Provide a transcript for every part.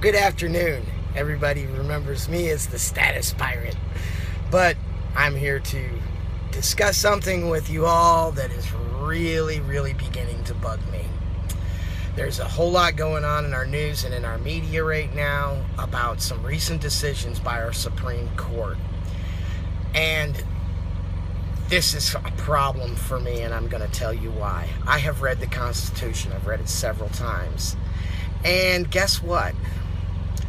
Good afternoon. Everybody remembers me as the Status Pirate. But I'm here to discuss something with you all that is really beginning to bug me. There's a whole lot going on in our news and in our media right now about some recent decisions by our Supreme Court. And this is a problem for me, and I'm going to tell you why. I have read the Constitution. I've read it several times. And guess what?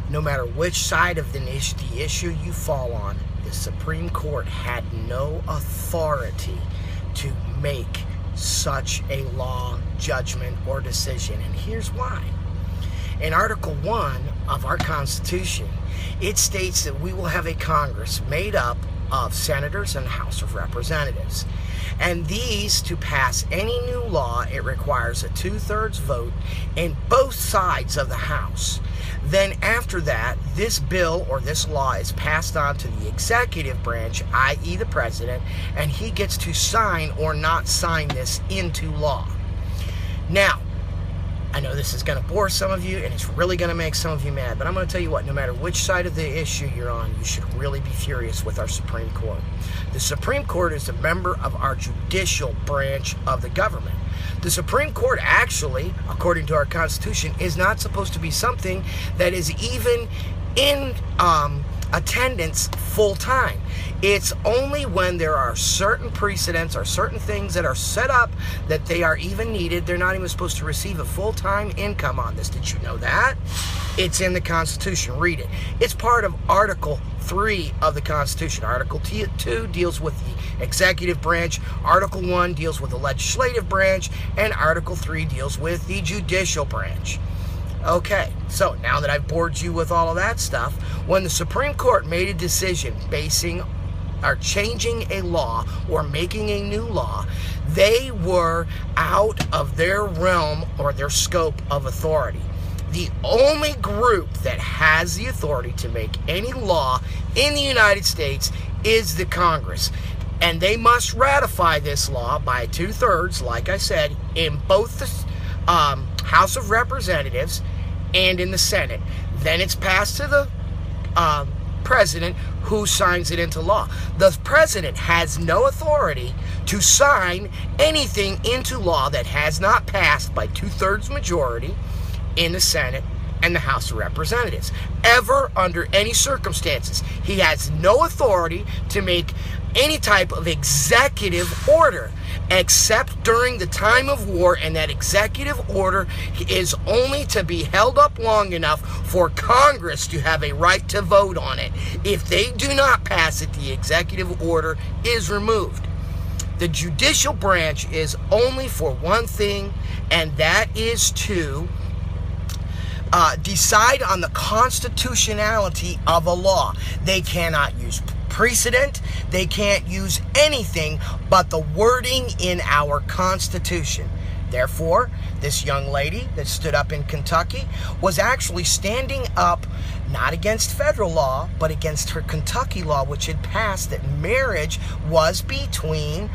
No matter which side of the issue you fall on, the Supreme Court had no authority to make such a law, judgment, or decision. And here's why. In Article 1 of our Constitution, it states that we will have a Congress made up of senators and House of Representatives. And these, to pass any new law, it requires a 2/3 vote in both sides of the House. Then after that, this bill or this law is passed on to the executive branch, i.e. the president, and he gets to sign or not sign this into law. Now, I know this is going to bore some of you, and it's really going to make some of you mad, but I'm going to tell you what, no matter which side of the issue you're on, you should really be furious with our Supreme Court. The Supreme Court is a member of our judicial branch of the government. The Supreme Court actually, according to our Constitution, is not supposed to be something that is even in attendance full-time. It's only when there are certain precedents or certain things that are set up that they are even needed. They're not even supposed to receive a full-time income on this. Did you know that? It's in the Constitution. Read it. It's part of Article 3 of the Constitution. Article 2 deals with the executive branch. Article 1 deals with the legislative branch. And Article 3 deals with the judicial branch. Okay, so now that I've bored you with all of that stuff, when the Supreme Court made a decision basing or changing a law or making a new law, they were out of their realm or their scope of authority. The only group that has the authority to make any law in the United States is the Congress. And they must ratify this law by 2/3, like I said, in both the House of Representatives and in the Senate. Then it's passed to the president, who signs it into law. The president has no authority to sign anything into law that has not passed by 2/3 majority in the Senate and the House of Representatives. Ever, under any circumstances. He has no authority to make any type of executive order except during the time of war, and that executive order is only to be held up long enough for Congress to have a right to vote on it. If they do not pass it, the executive order is removed. The judicial branch is only for one thing, and that is to decide on the constitutionality of a law. They cannot use precedent. They can't use anything but the wording in our Constitution. Therefore, this young lady that stood up in Kentucky was actually standing up not against federal law, but against her Kentucky law, which had passed that marriage was between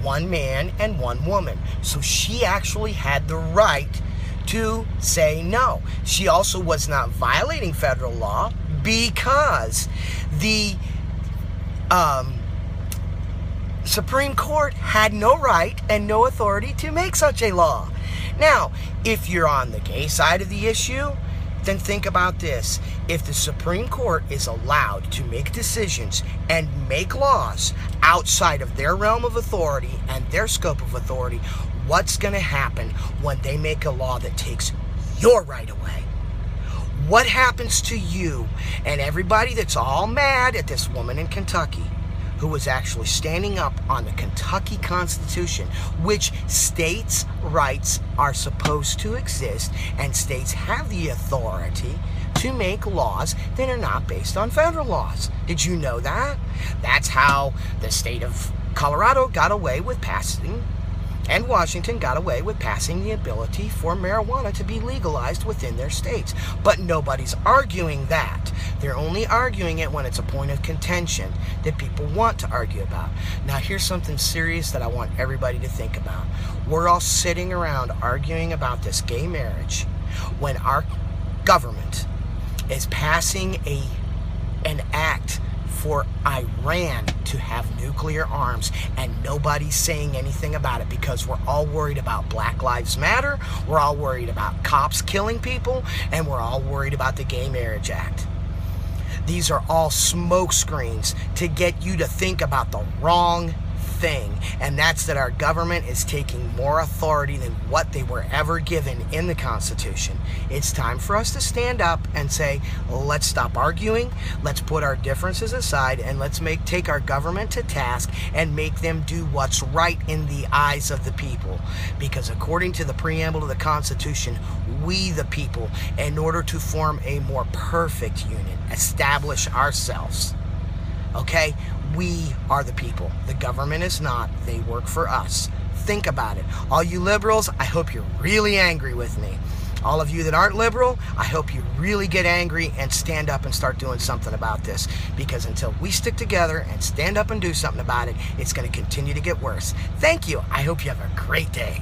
one man and one woman. So she actually had the right to say no. She also was not violating federal law because the Supreme Court had no right and no authority to make such a law. Now, if you're on the gay side of the issue, then think about this. If the Supreme Court is allowed to make decisions and make laws outside of their realm of authority and their scope of authority, what's going to happen when they make a law that takes your right away? What happens to you and everybody that's all mad at this woman in Kentucky who was actually standing up on the Kentucky Constitution, which states' rights are supposed to exist and states have the authority to make laws that are not based on federal laws? Did you know that? That's how the state of Colorado got away with passing, and Washington got away with passing the ability for marijuana to be legalized within their states. But nobody's arguing that. They're only arguing it when it's a point of contention that people want to argue about. Now, here's something serious that I want everybody to think about. We're all sitting around arguing about this gay marriage when our government is passing an act for Iran to have nuclear arms, and nobody's saying anything about it because we're all worried about Black Lives Matter, we're all worried about cops killing people, and we're all worried about the Gay Marriage Act. These are all smoke screens to get you to think about the wrong thing, and that's that our government is taking more authority than what they were ever given in the Constitution. It's time for us to stand up and say, let's stop arguing, let's put our differences aside, and let's take our government to task and make them do what's right in the eyes of the people. Because according to the preamble of the Constitution, we the people, in order to form a more perfect union, establish ourselves. Okay? We are the people. The government is not. They work for us. Think about it. All you liberals, I hope you're really angry with me. All of you that aren't liberal, I hope you really get angry and stand up and start doing something about this. Because until we stick together and stand up and do something about it, it's going to continue to get worse. Thank you. I hope you have a great day.